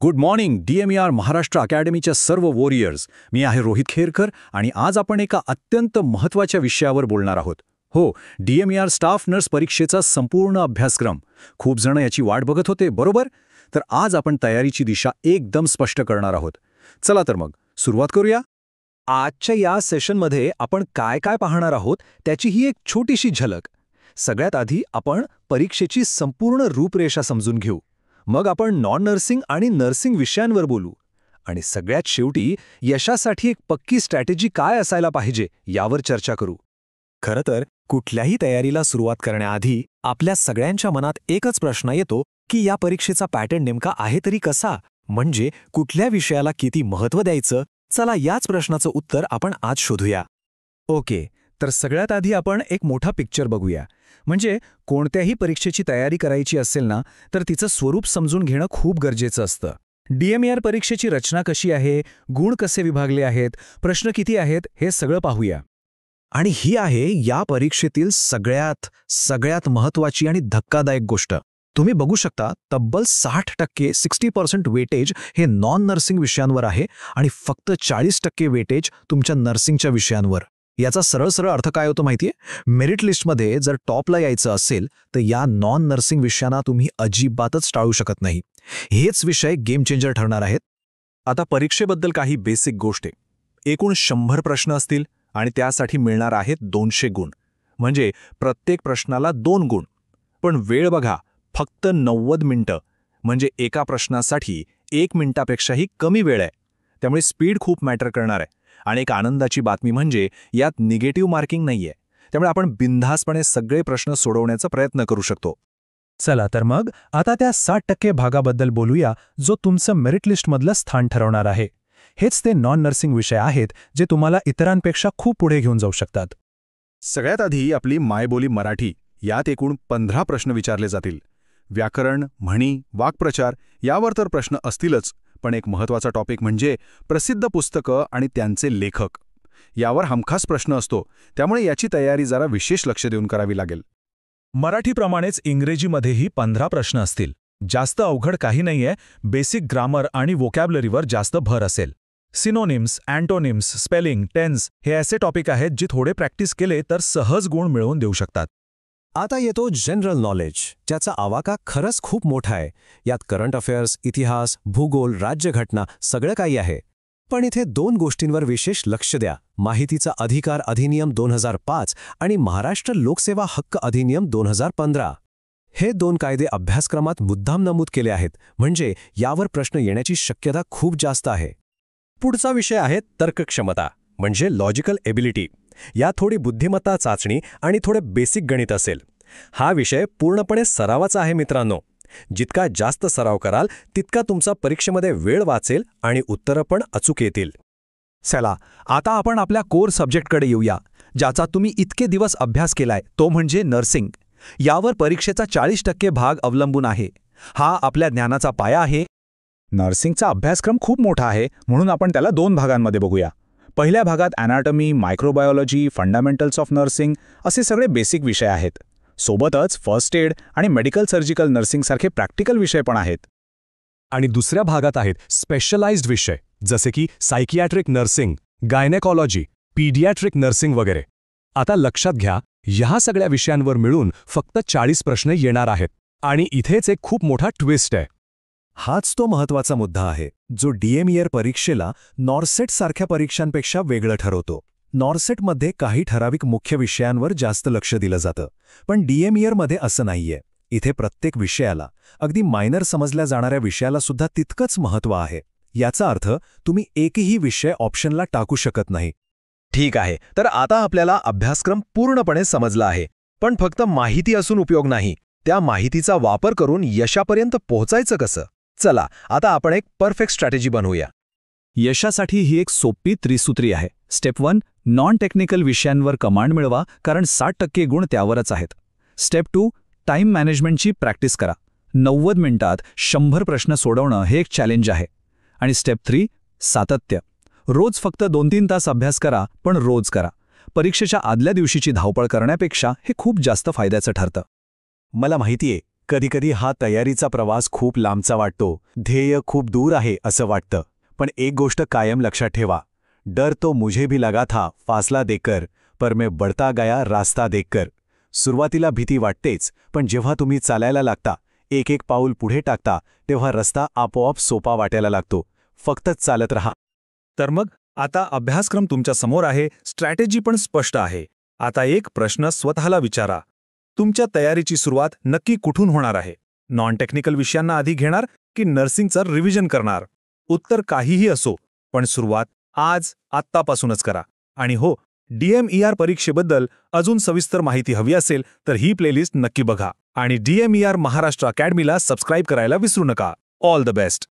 Good morning DMER Maharashtra अकॅडमीच्या सर्व warriors. मी आहे रोहित खेरकर आणि आज आपण एका अत्यंत महत्त्वाच्या विषयावर बोलणार आहोत. हो, DMER स्टाफ नर्स परीक्षेचा संपूर्ण अभ्यासक्रम. खूप जण याची वाट बघत होते, बरोबर? तर आज आपण तयारीची दिशा एकदम स्पष्ट करणार आहोत. चला तर मग सुरुवात करूया. आजच्या या सेशनमध्ये आपण काय काय पाहणार आहोत त्याची ही एक छोटीशी झलक. सगळ्यात आधी आपण परीक्षेची संपूर्ण रूपरेषा समजून घेऊ. मग आपण नॉन नर्सिंग आणि नर्सिंग विषयांवर बोलू. आणि सगळ्यात शेवटी यशासाठी एक पक्की स्ट्रॅटेजी काय असायला पाहिजे यावर चर्चा करू. खरं तर कुठल्याही तयारीला सुरुवात करण्याआधी आपल्या सगळ्यांच्या मनात एकच प्रश्न येतो की या परीक्षेचा पॅटर्न नेमका आहे तरी कसा, म्हणजे कुठल्या विषयाला किती महत्त्व द्यायचं. चला याच प्रश्नाचं उत्तर आपण आज शोधूया. ओके, तर सगळ्यात आधी आपण एक मोठा पिक्चर बघूया. म्हणजे कोणत्याही परीक्षेची तयारी करायची असेल ना, तर तिचं स्वरूप समजून घेणं खूप गरजेचं असतं. DMER परीक्षेची रचना कशी आहे, गुण कसे विभागले आहेत, प्रश्न किती आहेत, हे सगळं पाहूया. आणि ही आहे या परीक्षेतील सगळ्यात महत्त्वाची आणि धक्कादायक गोष्ट. तुम्ही बघू शकता, तब्बल 60% वेटेज हे नॉन नर्सिंग विषयांवर आहे आणि फक्त 40% वेटेज तुमच्या नर्सिंगच्या विषयांवर. याचा सरळ अर्थ काय होतो माहितीये? मेरिट लिस्टमध्ये जर टॉपला यायचं असेल तर या नॉन नर्सिंग विषयांना तुम्ही अजिबातच टाळू शकत नाही. हेच विषय गेम चेंजर ठरणार आहेत. आता परीक्षेबद्दल काही बेसिक गोष्टी. एकूण 100 प्रश्न असतील आणि त्यासाठी मिळणार आहेत 200 गुण. म्हणजे प्रत्येक प्रश्नाला 2 गुण. पण वेळ बघा, फक्त 90 मिनिटं. म्हणजे एका प्रश्नासाठी 1 मिनिटापेक्षाही कमी वेळ आहे. त्यामुळे स्पीड खूप मॅटर करणार आहे. आणि एक आनंदाची बातमी म्हणजे यात निगेटिव्ह मार्किंग नाहीये. त्यामुळे आपण बिनधास्तपणे सगळे प्रश्न सोडवण्याचा प्रयत्न करू शकतो. चला तर मग आता त्या 60% भागाबद्दल बोलूया, जो तुमचं मेरिट लिस्टमधलं स्थान ठरवणार आहे. हेच ते नॉन नर्सिंग विषय आहेत जे तुम्हाला इतरांपेक्षा खूप पुढे घेऊन जाऊ शकतात. सगळ्यात आधी आपली मायबोली मराठी. यात एकूण 15 प्रश्न विचारले जातील. व्याकरण, म्हणी, वाक्प्रचार यावर तर प्रश्न असतीलच, पण एक महत्त्वाचा टॉपिक म्हणजे प्रसिद्ध पुस्तकं आणि त्यांचे लेखक. यावर हमखास प्रश्न असतो, त्यामुळे याची तयारी जरा विशेष लक्ष देऊन करावी लागेल. मराठीप्रमाणेच इंग्रजीमध्येही 15 प्रश्न असतील. जास्त अवघड काही नाहीये. बेसिक ग्रामर आणि व्होकॅब्युलरीवर जास्त भर असेल. सिनोनिम्स, अँटोनिम्स, स्पेलिंग, टेन्स हे असे टॉपिक आहेत जे थोडे प्रॅक्टिस केले तर सहज गुण मिळवून देऊ शकतात. आता येतो जनरल नॉलेज, ज्याचा आवाका खरंच खूप मोठा आहे. यात करंट अफेअर्स, इतिहास, भूगोल, राज्यघटना सगळं काही आहे. पण इथे 2 गोष्टींवर विशेष लक्ष द्या. माहितीचा अधिकार अधिनियम 2005 आणि महाराष्ट्र लोकसेवा हक्क अधिनियम 2015. हे 2 कायदे अभ्यासक्रमात मुद्दाम नमूद केले आहेत, म्हणजे यावर प्रश्न येण्याची शक्यता खूप जास्त आहे. पुढचा विषय आहे तर्कक्षमता, म्हणजे लॉजिकल एबिलिटी. यात थोडी बुद्धिमत्ता चाचणी आणि थोडे बेसिक गणित असेल. हा विषय पूर्णपणे सरावाचा आहे मित्रांनो. जितका जास्त सराव कराल तितका तुमचा परीक्षेमध्ये वेळ वाचेल आणि उत्तरं पण अचूक येतील. चला आता आपण आपल्या कोर सब्जेक्टकडे येऊया, ज्याचा तुम्ही इतके दिवस अभ्यास केलाय, तो म्हणजे नर्सिंग. यावर परीक्षेचा 40% भाग अवलंबून आहे. हा आपल्या ज्ञानाचा पाया आहे. नर्सिंगचा अभ्यासक्रम खूप मोठा आहे, म्हणून आपण त्याला 2 भागांमध्ये बघूया. पहिल्या भागात anatomy, microbiology, fundamentals of nursing असे सगळे बेसिक विषय आहेत. सोबतच फर्स्ट एड आणि मेडिकल सर्जिकल नर्सिंगसारखे प्रॅक्टिकल विषय पण आहेत. आणि दुसऱ्या भागात आहेत स्पेशलाइज्ड विषय, जसे की सायकियाट्रिक नर्सिंग, गायनेकॉलॉजी, पीडियाट्रिक नर्सिंग वगैरे. आता लक्षात घ्या, ह्या सगळ्या विषयांवर मिळून फक्त 40 प्रश्न येणार आहेत. आणि इथेच एक खूप मोठा ट्विस्ट आहे. हाच तो महत्त्वाचा मुद्दा आहे, जो DMER परीक्षेला नॉर्सेट सारख्या परीक्षांपेक्षा वेगळं ठरवतो. नॉर्सेटमध्ये काही ठराविक मुख्य विषयांवर जास्त लक्ष दिलं जातं, पण DMER मध्ये असं नाहीये. इथे प्रत्येक विषयाला, अगदी मायनर समजल्या जाणाऱ्या विषयाला सुद्धा तितकंच महत्त्व आहे. याचा अर्थ तुम्ही एकही विषय ऑप्शनला टाकू शकत नाही. ठीक आहे, तर आता आपल्याला अभ्यासक्रम पूर्णपणे समजला आहे. पण फक्त माहिती असून उपयोग नाही. त्या माहितीचा वापर करून यशापर्यंत पोहोचायचं कसं? चला आता आपण एक परफेक्ट स्ट्रॅटेजी बनवूया. यशासाठी ही एक सोपी त्रिसूत्री आहे. स्टेप 1, नॉन टेक्निकल विषयांवर कमांड मिळवा, कारण 60% गुण त्यावरच आहेत. स्टेप 2, टाईम मॅनेजमेंटची प्रॅक्टिस करा. 90 मिनिटात 100 प्रश्न सोडवणं हे एक चॅलेंज आहे. आणि स्टेप 3, सातत्य. रोज फक्त 2-3 तास अभ्यास करा, पण रोज करा. परीक्षेच्या आदल्या दिवशीची धावपळ करण्यापेक्षा हे खूप जास्त फायद्याचं ठरतं. मला माहितीये, कधीकधी हा तयारीचा प्रवास खूप लांबचा वाटतो, ध्येय खूप दूर आहे असं वाटतं. पण एक गोष्ट कायम लक्षात ठेवा, डर तो मुझे भी लगा था फासला देकर, पर मैं बढ़ता गया रास्ता देखकर. सुरुवातीला भीती वाटतेच, पण जेव्हा तुम्ही चालायला लागता, एक एक पाऊल पुढे टाकता, तेव्हा रस्ता आपोआप सोपा वाटायला लागतो. फक्त चालत रहा. तर मग आता अभ्यासक्रम तुमच्या समोर आहे, स्ट्रॅटेजी पण स्पष्ट आहे. आता एक प्रश्न स्वतःला विचारा. तुमच्या तयारीची सुरुवात नक्की कुठून होणार आहे? नॉन टेक्निकल विषयांना आधी घेणार की नर्सिंगचं रिव्हिजन करणार? उत्तर काहीही असो, पण सुरुवात आत्तापासूनच करा. आणि हो, DMER परीक्षेबद्दल अजून सविस्तर माहिती हवी असेल तर ही प्लेलिस्ट नक्की बघा. आणि DMER महाराष्ट्र अकॅडमीला सबस्क्राईब करायला विसरू नका. All the best.